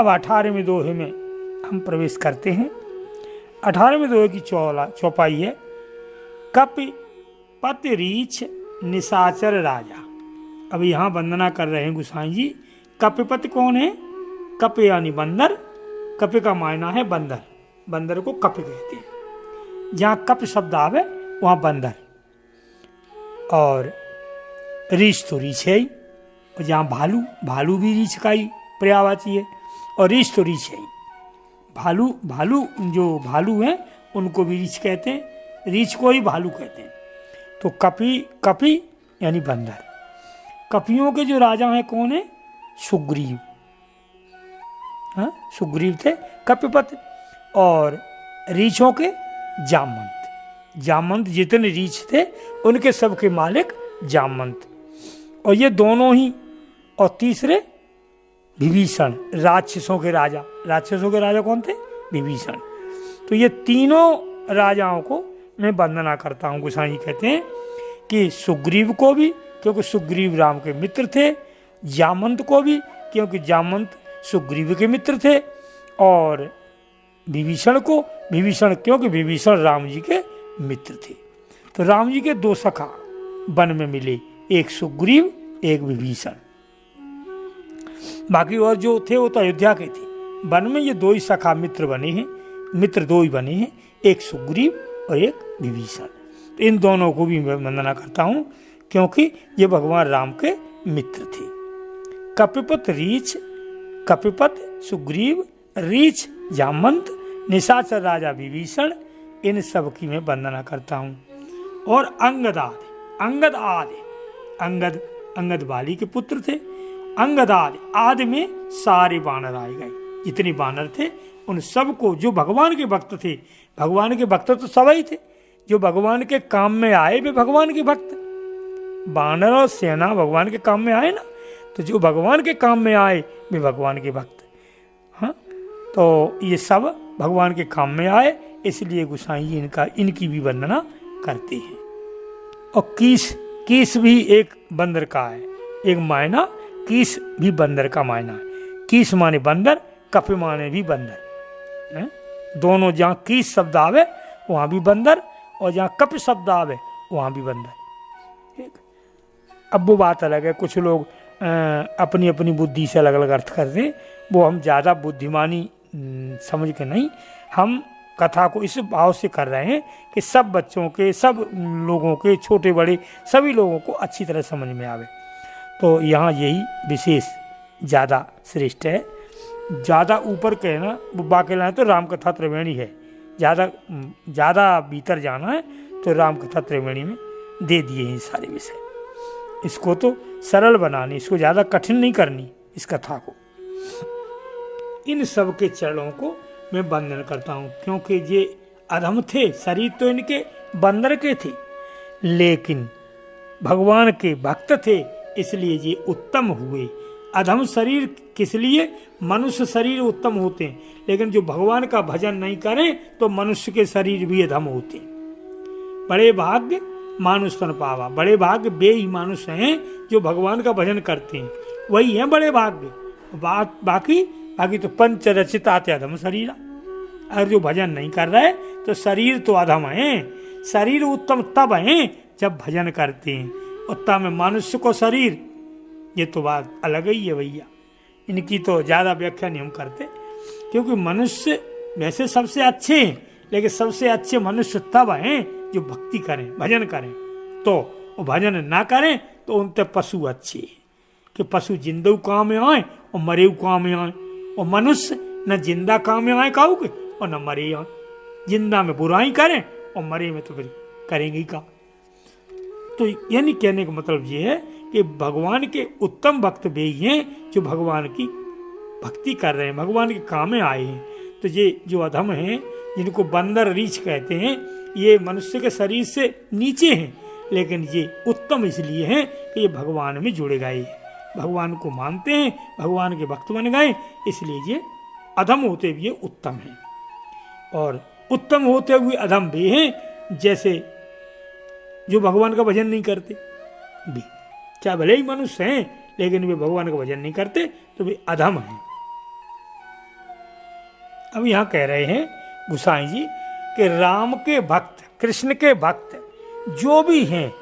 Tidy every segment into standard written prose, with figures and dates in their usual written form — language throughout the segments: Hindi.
अब 18वें दोहे में हम प्रवेश करते हैं। 18वें दोहे की चौपाई है, कपिपत रीछ निशाचर राजा। अब यहाँ वंदना कर रहे हैं गोसाई जी। कपिपत कौन है? कप यानी बंदर, कप का मायना है बंदर, बंदर को कप कहते हैं। जहाँ कप शब्द आवे वहाँ बंदर, और रीछ तो रीछ है ही, और जहाँ भालू, भालू भी रीछ का ही पर्यायवाची है, और रीछ तो रीछ है ही। भालू जो भालू हैं उनको भी रीछ कहते हैं, रीछ को ही भालू कहते हैं। तो कपी यानी बंदर। कपियों के जो राजा हैं कौन है? सुग्रीव। हाँ, सुग्रीव थे कपिपत। और रीछों के जामवंत। जामवंत जितने रीछ थे उनके सबके मालिक जामवंत। और ये दोनों ही, और तीसरे विभीषण, राक्षसों के राजा। राक्षसों के राजा कौन थे? विभीषण। तो ये तीनों राजाओं को मैं वंदना करता हूँ। गोसाई कहते हैं कि सुग्रीव को भी, क्योंकि सुग्रीव राम के मित्र थे, जामवंत को भी क्योंकि जामवंत सुग्रीव के मित्र थे, और विभीषण को, विभीषण क्योंकि विभीषण राम जी के मित्र थे। तो राम जी के दो सखा वन में मिले, एक सुग्रीव एक विभीषण। बाकी और जो थे वो तो अयोध्या के थे। वन में ये दो ही सखा मित्र बने हैं, मित्र दो ही बने हैं, एक सुग्रीव और एक विभीषण। तो इन दोनों को भी मैं वंदना करता हूँ क्योंकि ये भगवान राम के मित्र थे। कपिपत रीछ, कपिपत सुग्रीव, रीछ जामवंत, निशाचर राजा विभीषण, इन सब की मैं वंदना करता हूँ। और अंगद आदि, अंगद बाली के पुत्र थे। अंगद आदि में सारे बानर आए गए, जितने बानर थे उन सबको, जो भगवान के भक्त थे, भगवान के भक्त तो सभी थे, जो भगवान के काम में आए वे भगवान के भक्त। बानर और सेना भगवान के काम में आए ना, तो जो भगवान के काम में आए वे भगवान के भक्त। हाँ, तो ये सब भगवान के काम में आए, इसलिए गोसाई जी इनकी भी वंदना करते हैं। और कीस भी एक बंदर का है, एक मायना कीस भी बंदर का मायना है। कीस माने बंदर, कप माने भी बंदर है? दोनों, जहाँ कीस शब्द आवे वहाँ भी बंदर, और जहाँ कप शब्द आवे वहाँ भी बंदर। अब वो बात अलग है, कुछ लोग अपनी अपनी बुद्धि से अलग अलग अर्थ करते हैं, वो हम ज़्यादा बुद्धिमानी समझ के नहीं, हम कथा को इस भाव से कर रहे हैं कि सब बच्चों के, सब लोगों के, छोटे बड़े सभी लोगों को अच्छी तरह समझ में आवे। तो यहाँ यही विशेष ज़्यादा श्रेष्ठ है। ज़्यादा ऊपर कहना बाकी लाना तो राम कथा त्रिवेणी है, ज़्यादा भीतर जाना है तो राम कथा त्रिवेणी में दे दिए हैं सारे विषय। इसको तो सरल बनानी, इसको ज़्यादा कठिन नहीं करनी इस कथा को। इन सब के चरणों को मैं वंदन करता हूँ क्योंकि ये अधम थे, शरीर तो इनके बंदर के थे, लेकिन भगवान के भक्त थे इसलिए ये उत्तम हुए। अधम शरीर किस लिए? मनुष्य शरीर उत्तम होते हैं, लेकिन जो भगवान का भजन नहीं करें तो मनुष्य के शरीर भी अधम होते हैं। बड़े भाग्य मानुष तन पावा, बड़े भाग्य वे ही मानुष हैं जो भगवान का भजन करते हैं, वही हैं बड़े भाग्य। बाकी तो पंच रचित आते अधम शरीरा। अगर जो भजन नहीं कर रहे तो शरीर तो अधम है। शरीर उत्तम तब है जब भजन करते हैं, उत्तम है मनुष्य को शरीर, ये तो बात अलग ही है भैया। इनकी तो ज़्यादा व्याख्या नहीं हम करते, क्योंकि मनुष्य वैसे सबसे अच्छे हैं, लेकिन सबसे अच्छे मनुष्य तब हैं जो भक्ति करें, भजन करें। तो वो भजन ना करें तो उनते पशु अच्छे हैं, कि पशु जिंदा काम में आए और मरे काम में आए, और मनुष्य न जिंदा काम में आए काऊ के और न मरे आए। जिंदा में बुराई करें और मरे में तो फिर करेंगे का। तो यानी कहने का मतलब ये है कि भगवान के उत्तम भक्त वे ही हैं जो भगवान की भक्ति कर रहे हैं, भगवान के काम में आए हैं। तो ये जो अधम हैं, जिनको बंदर रीछ कहते हैं, ये मनुष्य के शरीर से नीचे हैं, लेकिन ये उत्तम इसलिए हैं कि ये भगवान में जुड़े गए हैं, भगवान को मानते हैं, भगवान के भक्त बन गए, इसलिए ये अधम होते हुए उत्तम हैं। और उत्तम होते हुए अधम भी हैं, जैसे जो भगवान का भजन नहीं करते भी, चाहे भले ही मनुष्य हैं लेकिन वे भगवान का भजन नहीं करते तो वे अधम हैं। अब यहाँ कह रहे हैं गोसाई जी कि राम के भक्त, कृष्ण के भक्त जो भी हैं,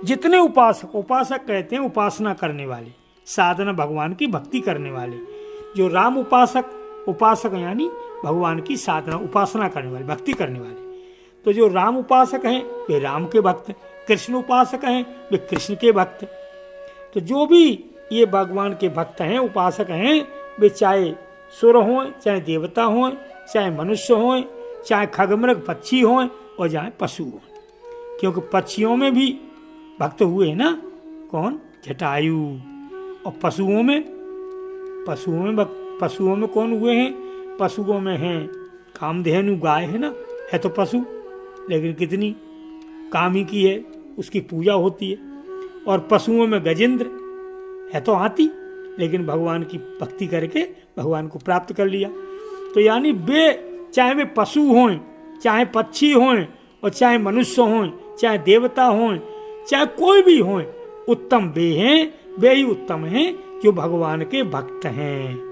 जितने उपासक, उपासक कहते हैं उपासना करने वाले, साधना भगवान की भक्ति करने वाले, जो राम उपासक, उपासक यानी भगवान की साधना उपासना करने वाले, भक्ति करने वाले, तो जो राम उपासक हैं वे राम के भक्त, कृष्ण उपासक हैं वे कृष्ण के भक्त। तो जो भी ये भगवान के भक्त हैं, उपासक हैं, वे चाहे सुर हों, चाहे देवता हों, चाहे मनुष्य हों, चाहे खगमृग पक्षी हों और चाहे पशु हों, क्योंकि पक्षियों में भी भक्त हुए हैं ना, कौन? जटायु। और पशुओं में कौन हुए हैं? पशुओं में हैं कामधेनु, गाय है ना, है तो पशु, लेकिन कितनी कामी की है, उसकी पूजा होती है। और पशुओं में गजेंद्र, है तो हाथी, लेकिन भगवान की भक्ति करके भगवान को प्राप्त कर लिया। तो यानी वे, चाहे वे पशु हों, चाहे पक्षी हों, और चाहे मनुष्य हों, चाहे देवता हों, चाहे कोई भी हों, उत्तम वे हैं, वे ही उत्तम हैं जो भगवान के भक्त हैं।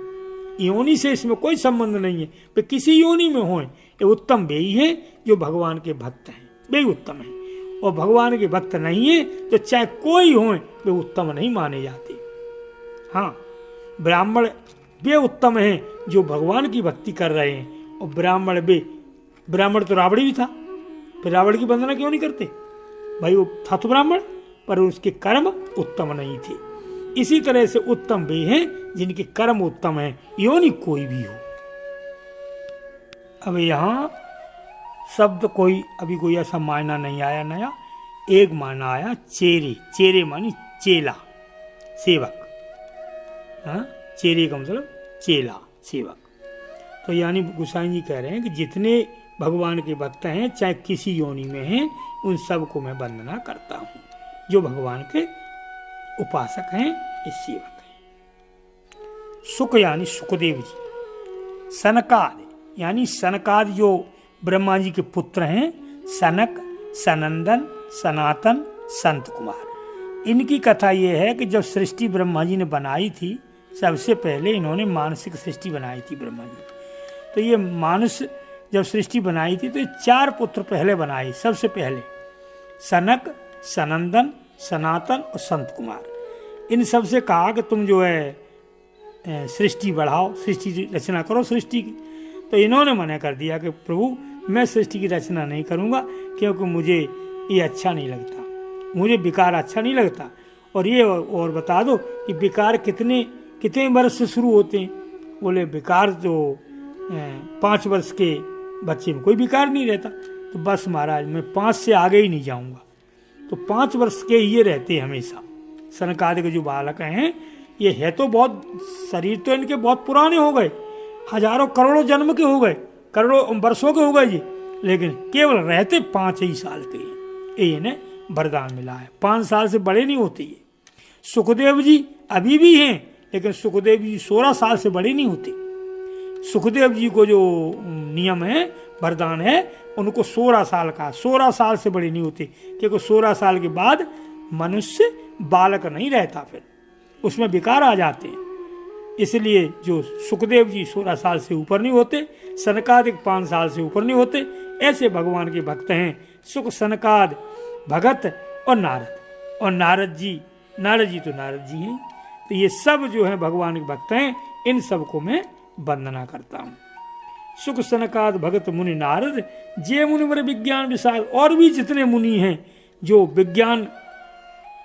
योनि से इसमें कोई संबंध नहीं है, वे किसी योनि में हों, ये उत्तम वे ही हैं जो भगवान के भक्त हैं, वे ही उत्तम हैं। और भगवान के भक्त नहीं है तो चाहे कोई हो वे उत्तम नहीं माने जाते। हाँ, ब्राह्मण वे उत्तम हैं जो भगवान की भक्ति कर रहे हैं, और ब्राह्मण तो रावण भी था, फिर रावण की वंदना क्यों नहीं करते भाई? वो था तो ब्राह्मण, पर उसके कर्म उत्तम नहीं थे। इसी तरह से उत्तम वे हैं जिनके कर्म उत्तम हैं, योनि कोई भी हो। अब यहाँ शब्द कोई ऐसा मायना नहीं आया नया, एक मायना आया चेरे। चेरे मानी चेला, सेवक। हाँ, चेरे का मतलब चेला, सेवक। तो यानी गोसाई जी कह रहे हैं कि जितने भगवान के भक्त हैं, चाहे किसी योनि में हैं, उन सबको मैं वंदना करता हूँ, जो भगवान के उपासक हैं, ये सेवक हैं। सुक यानी सुखदेव जी, सनकाद यानी सनकाद जो ब्रह्मा जी के पुत्र हैं, सनक, सनंदन, सनातन, संत कुमार। इनकी कथा ये है कि जब सृष्टि ब्रह्मा जी ने बनाई थी, सबसे पहले इन्होंने मानसिक सृष्टि बनाई थी ब्रह्मा जी। तो ये मानस जब सृष्टि बनाई थी तो 4 पुत्र पहले बनाए, सबसे पहले सनक, सनंदन, सनातन और संत कुमार। इन सबसे कहा कि तुम जो है सृष्टि बढ़ाओ, सृष्टि रचना करो सृष्टि की। तो इन्होंने मना कर दिया कि प्रभु मैं सृष्टि की रचना नहीं करूँगा, क्योंकि मुझे ये अच्छा नहीं लगता, मुझे विकार अच्छा नहीं लगता। और ये और बता दो कि विकार कितने वर्ष से शुरू होते हैं? बोले विकार तो 5 वर्ष के बच्चे में कोई विकार नहीं रहता। तो बस महाराज मैं 5 से आगे ही नहीं जाऊँगा। तो 5 वर्ष के ये रहते हैं हमेशा। सनकादि के जो बालक हैं, ये है तो बहुत, शरीर तो इनके बहुत पुराने हो गए, हजारों करोड़ों जन्म के हो गए, करोड़ों वर्षों के हो गए जी, लेकिन केवल रहते 5 ही साल के हैं। ये इन्हें वरदान मिला है, 5 साल से बड़े नहीं होते ये। सुखदेव जी अभी भी हैं, लेकिन सुखदेव जी 16 साल से बड़े नहीं होते। सुखदेव जी को जो नियम है, वरदान है, उनको 16 साल का, 16 साल से बड़े नहीं होते, क्योंकि 16 साल के बाद मनुष्य बालक नहीं रहता, फिर उसमें विकार आ जाते हैं। इसलिए जो सुखदेव जी 16 साल से ऊपर नहीं होते, सनकादिक 5 साल से ऊपर नहीं होते। ऐसे भगवान के भक्त हैं सुख, सनकाद, भगत और नारद। और नारद जी तो नारद जी हैं। तो ये सब जो है भगवान के भक्त हैं, इन सबको मैं वंदना करता हूँ। सुख, सनकाद, भगत, मुनि, नारद, जे मुनि वर विज्ञान विशाल। और भी जितने मुनि हैं जो विज्ञान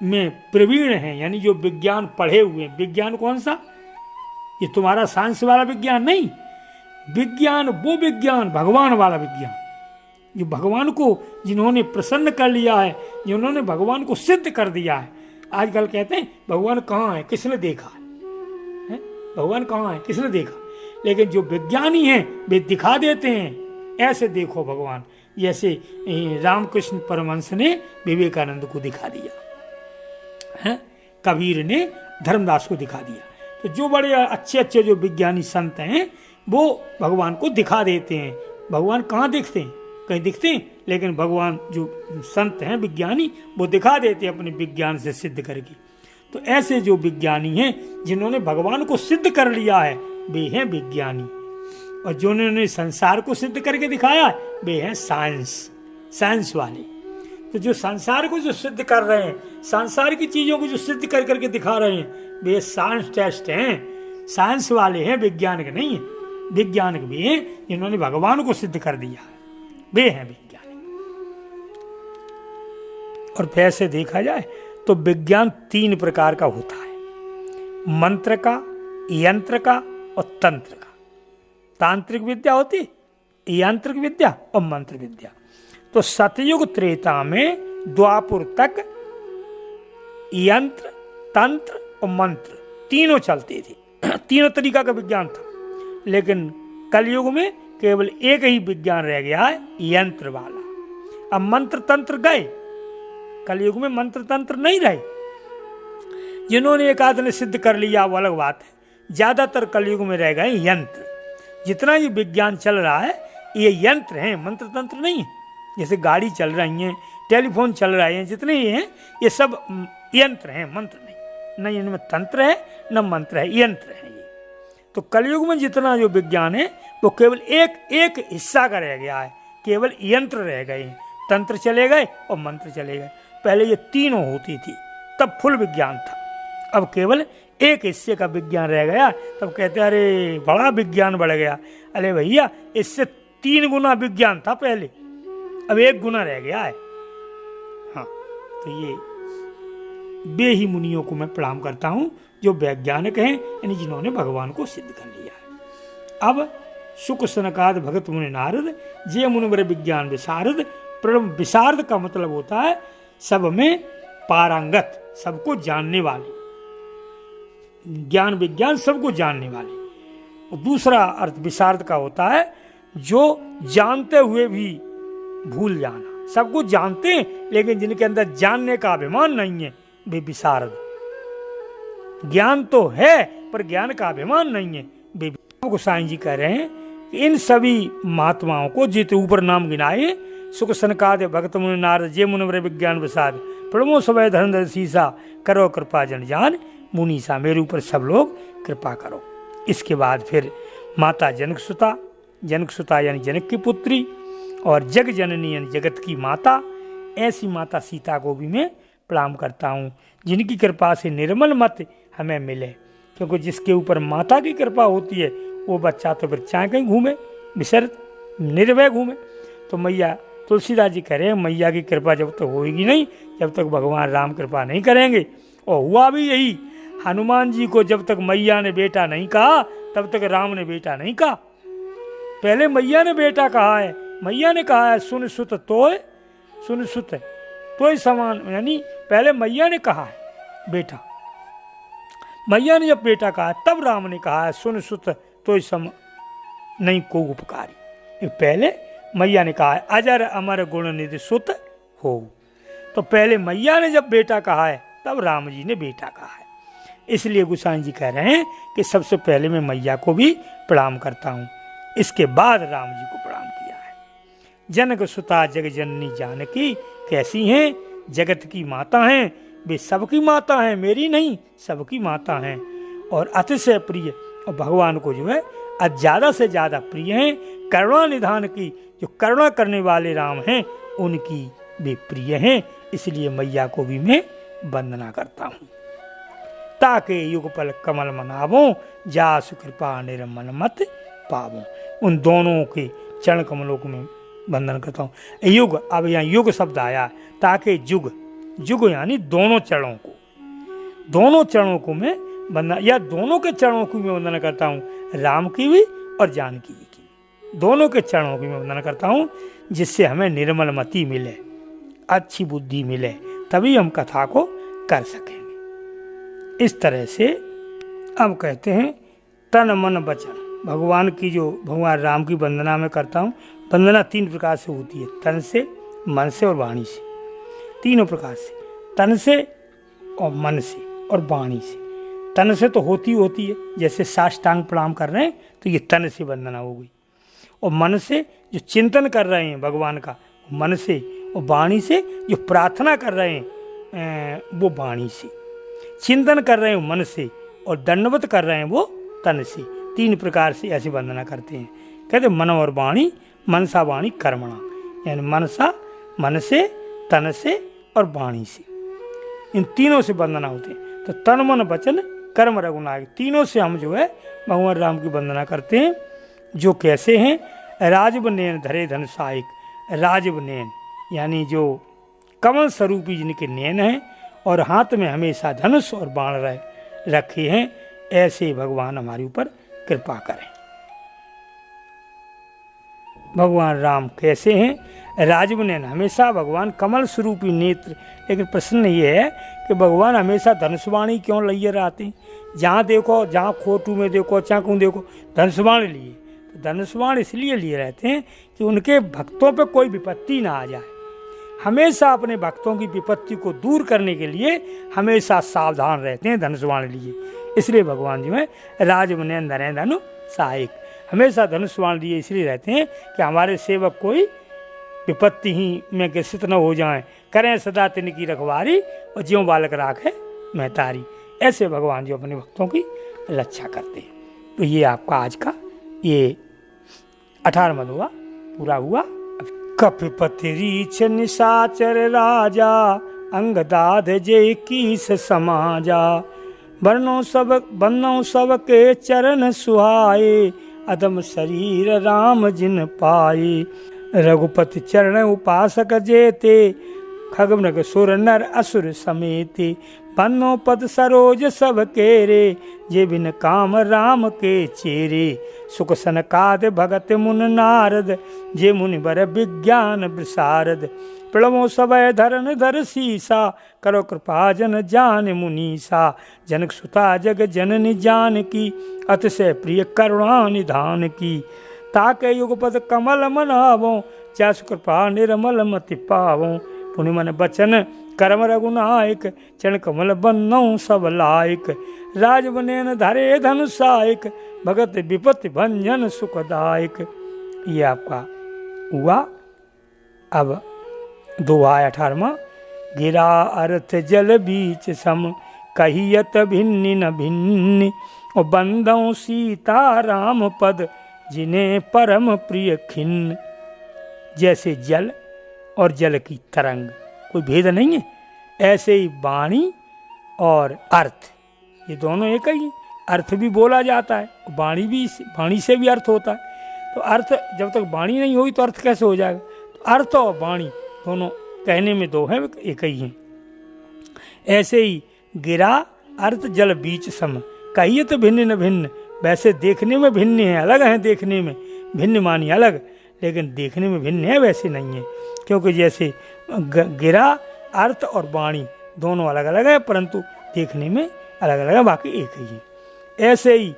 में प्रवीण हैं, यानी जो विज्ञान पढ़े हुए हैं। विज्ञान कौन सा? ये तुम्हारा साइंस वाला विज्ञान नहीं, विज्ञान वो विज्ञान भगवान वाला विज्ञान, जो भगवान को जिन्होंने प्रसन्न कर लिया है, जिन्होंने भगवान को सिद्ध कर दिया है। आजकल कहते हैं भगवान कहाँ है, किसने देखा है? भगवान कहाँ है, किसने देखा? लेकिन जो विज्ञानी हैं वे दिखा देते हैं, ऐसे देखो भगवान। जैसे रामकृष्ण परमहंस ने विवेकानंद को दिखा दिया है, कबीर ने धर्मदास को दिखा दिया। तो जो बड़े अच्छे जो विज्ञानी संत हैं, वो भगवान को दिखा देते हैं। भगवान कहाँ दिखते हैं? कहीं दिखते हैं, लेकिन भगवान जो संत हैं विज्ञानी, वो दिखा देते हैं अपने विज्ञान से सिद्ध करके। तो ऐसे जो विज्ञानी हैं, जिन्होंने भगवान को सिद्ध कर लिया है, वे हैं विज्ञानी। और जो उन्होंने संसार को सिद्ध करके दिखाया वे हैं साइंस वाले। तो जो संसार को जो सिद्ध कर रहे हैं, संसार की चीजों को जो सिद्ध कर करके दिखा रहे हैं, वे साइंस टेस्ट हैं, साइंस वाले हैं, वैज्ञानिक नहीं है। वैज्ञानिक भी हैं जिन्होंने भगवान को सिद्ध कर दिया, वे हैं वैज्ञानिक। और वैसे देखा जाए तो विज्ञान 3 प्रकार का होता है, मंत्र का, यंत्र का और तंत्र का। तांत्रिक विद्या होती, यांत्रिक विद्या और मंत्र विद्या। तो सतयुग त्रेता में द्वापुर तक यंत्र, तंत्र और मंत्र तीनों चलते थे, तीनों तरीका का विज्ञान था। लेकिन कलयुग में केवल एक ही विज्ञान रह गया है, यंत्र वाला। अब मंत्र तंत्र गए, कलयुग में मंत्र तंत्र नहीं रहे। जिन्होंने एक आध ने सिद्ध कर लिया वो अलग बात है, ज्यादातर कलयुग में रह गए यंत्र। जितना ये विज्ञान चल रहा है ये यंत्र हैं, मंत्र तंत्र नहीं है। जैसे गाड़ी चल रही हैं, टेलीफोन चल रहे हैं, जितने ये हैं ये सब यंत्र हैं, मंत्र नहीं। न इनमें तंत्र है न मंत्र है, यंत्र है ये। तो कलयुग में जितना जो विज्ञान है वो केवल एक हिस्सा का रह गया है, केवल यंत्र रह गए हैं, तंत्र चले गए और मंत्र चले गए। पहले ये तीनों होती थी, तब फुल विज्ञान था। अब केवल एक हिस्से का विज्ञान रह गया, तब कहते हैं अरे बड़ा विज्ञान बढ़ गया। अरे भैया इससे 3 गुना विज्ञान था पहले, अब 1 गुना रह गया है। हाँ, तो ये वे ही मुनियों को मैं प्रणाम करता हूँ जो वैज्ञानिक हैं, यानी जिन्होंने भगवान को सिद्ध कर लिया है। अब शुक सनकाद भगत मुनि नारद जे मुनिवर विज्ञान विशारद। विशारद का मतलब होता है सब में पारंगत, सबको जानने वाले, ज्ञान विज्ञान सबको जानने वाले। और दूसरा अर्थ विशारद का होता है जो जानते हुए भी भूल जाना। सबको जानते हैं लेकिन जिनके अंदर जानने का अभिमान नहीं है वे विशारद। ज्ञान तो है पर ज्ञान का अभिमान नहीं है वे। गोसाई जी कह रहे हैं कि इन सभी महात्माओं को जित ऊपर नाम गिनाए, सुख सनकाद भगत मुनि नारद जे मुनिवर विज्ञान विशारद, प्रमो सवै धन शीसा करो कृपा जन जान मुनीसा। मेरे ऊपर सब लोग कृपा करो। इसके बाद फिर माता जनक सुता यानी जनक की पुत्री, और जग जननी यानी जगत की माता। ऐसी माता सीता को भी मैं प्रणाम करता हूँ, जिनकी कृपा से निर्मल मत हमें मिले। क्योंकि जिसके ऊपर माता की कृपा होती है वो बच्चा तो फिर चाहे कहीं घूमे, विसर्त निर्भय घूमे। तो मैया तुलसीदास जी कह रहे हैं मैया की कृपा जब तक होगी नहीं, जब तक भगवान राम कृपा नहीं करेंगे। और हुआ भी यही, हनुमान जी को जब तक मैया ने बेटा नहीं कहा तब तक राम ने बेटा नहीं कहा। पहले मैया ने बेटा कहा है, मैया ने कहा है सुन सुत तोय समान, यानी पहले मैया ने कहा है बेटा। मैया ने जब बेटा कहा तब राम ने कहा है सुन सुत तोय सम नहीं को उपकारी। पहले मैया ने कहा है अजर अमर गुण निधि सुत हो। तो पहले मैया ने जब बेटा कहा है तब राम जी ने बेटा कहा है। इसलिए गोसाई जी कह रहे हैं कि सबसे पहले मैं मैया को भी प्रणाम करता हूँ, इसके बाद राम जी को प्रणाम किया है। जनक सुता जग जननी जानकी कैसी हैं, जगत की माता हैं। वे सबकी माता हैं, मेरी नहीं, सबकी माता हैं। और अतिशय प्रिय, और भगवान को जो है ज़्यादा से ज़्यादा प्रिय हैं। करुणा निधान की, जो करुणा करने वाले राम हैं उनकी वे प्रिय हैं। इसलिए मैया को भी मैं वंदना करता हूँ। ताके युगपल कमल मनावो, जासु कृपा निर्मल मत पावो। उन दोनों के चरण कमलों को मैं वंदन करता हूँ। युग, अब यहाँ युग शब्द आया, ताके जुग यानी दोनों चरणों को मैं वंदना, या दोनों के चरणों की मैं वंदना करता हूँ, राम की भी और जानकी जी की। दोनों के चरणों की मैं वंदना करता हूँ, जिससे हमें निर्मल मति मिले, अच्छी बुद्धि मिले, तभी हम कथा को कर सकेंगे। इस तरह से अब कहते हैं तन मन वचन, भगवान की जो भगवान राम की वंदना में करता हूँ। वंदना 3 प्रकार से होती है, तन से, मन से और वाणी से। तीनों प्रकार से, तन से और मन से और वाणी से। तन से तो होती है, जैसे साष्टांग प्रणाम कर रहे हैं तो ये तन से वंदना हो गई। और मन से जो चिंतन कर रहे हैं भगवान का, मन से। और वाणी से जो प्रार्थना कर रहे हैं वो वाणी से। चिंतन कर रहे हैं मन से और दंडवत कर रहे हैं वो तन से। 3 प्रकार से ऐसी वंदना करते हैं। कहते मन और वाणी, मनसा वाणी कर्मणा, यानी मनसा मन से, तन से और वाणी से, इन तीनों से वंदना होते हैं। तो तन मन वचन कर्म रघुनायक, तीनों से हम जो है भगवान राम की वंदना करते हैं। जो कैसे हैं? राजव नयन धरे धन सहायक, राजव नयन यानी जो कमल स्वरूपी जिनके नयन हैं और हाथ में हमेशा धनुष और बाण रखे हैं, ऐसे भगवान हमारे ऊपर कृपा करें। भगवान राम कैसे हैं? राजव नयन, हमेशा भगवान कमल स्वरूपी नेत्र। लेकिन प्रश्न ये है कि भगवान हमेशा धनुषवाणी क्यों लिए रहते हैं? जहाँ देखो, जहाँ फोटो में देखो, चाकू देखो, धनुषवाणी लिए। तो धनुषवाण इसलिए लिए रहते हैं कि उनके भक्तों पे कोई विपत्ति ना आ जाए। हमेशा अपने भक्तों की विपत्ति को दूर करने के लिए हमेशा सावधान रहते हैं धनुषवाण लिए। इसलिए भगवान जो है राजव नयन धरे धनु सहायक, हमेशा धनुषवाण लिए इसलिए रहते हैं कि हमारे सेवक कोई विपत्ति ही में ग्रसित न हो जाएं, करें सदा तिनकी रखवारी और ज्यों बालक राखे महतारी। ऐसे भगवान जो अपने भक्तों की रक्षा करते हैं। तो ये आपका आज का ये 18वां दोहा पूरा हुआ। कपिपति रीछ निशाचर राजा, अंगदाध जय कीस समाजा, बरनों सब के चरण सुहाए, अदम शरीर राम जिन पाए, रघुपति चरण उपासक जेते, खगमृग सुर नर असुर समेते, बन्नो पद सरोज सब केरे, जे बिन काम राम के चेरे, सुख सनकाद भगत मुन नारद, जे मुनि बर विज्ञान विशारद, प्रणवो सबय धरन धर सीसा, करो कृपा जन जान मुनीसा, जनक सुता जग जननी जानकी, अतिशय प्रिय करुणा निधान की, ताके युगपद कमल मनावो, जस कृपा निर्मल मति पावो, पुनि मन बचन कर्म रघुनायक, चरण कमल बन्नौ सब लायक, राजव नयन धरे धनु सहायक, भगत विपत्ति भंजन सुखदायक। ये आपका हुआ। अब दोहा 18वां। गिरा अर्थ जल बीच सम, कहियत भिन्न न भिन्न, और बंदौ सीता राम पद, जिन्हें परम प्रिय खिन्न। जैसे जल और जल की तरंग, कोई भेद नहीं है, ऐसे ही वाणी और अर्थ ये दोनों एक ही। अर्थ भी बोला जाता है, वाणी से भी अर्थ होता है। तो अर्थ जब तक वाणी नहीं होगी तो अर्थ कैसे हो जाएगा? तो अर्थ और वाणी दोनों कहने में दो हैं, एक ही हैं। ऐसे ही गिरा अर्थ जल बीच सम, कहिए तो भिन्न न भिन्न। वैसे देखने में भिन्न है, अलग हैं देखने में, भिन्न मानी अलग, लेकिन देखने में भिन्न है वैसे नहीं है। क्योंकि जैसे गिरा अर्थ और वाणी दोनों अलग अलग है, परंतु देखने में अलग अलग है, बाकी एक ही है। ऐसे ही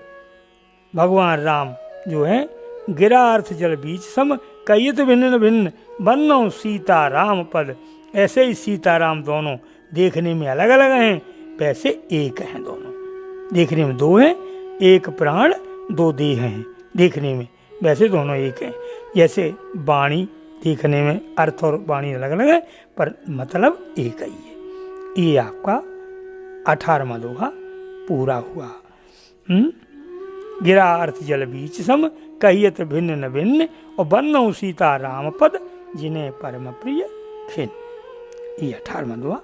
भगवान राम जो है गिरा अर्थ जल बीच सम, कहिए तो भिन्न न भिन्न, बन्नो सीता राम पद। ऐसे ही सीता राम दोनों देखने में अलग अलग हैं, वैसे एक हैं दोनों। देखने में दो हैं, एक प्राण दो देह हैं देखने में, वैसे दोनों एक हैं। जैसे वाणी देखने में अर्थ और वाणी अलग अलग है, पर मतलब एक ही है। ये आपका 18वां दोहा पूरा हुआ। गिरा अर्थ जल बीच सम, कहियत भिन्न न भिन्न, और बन्नौ सीता राम पद, जिन्हें परम प्रिय खिन्न। ये 18वां दोहा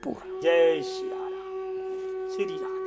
पूरा। जय श्री राम, श्री राम।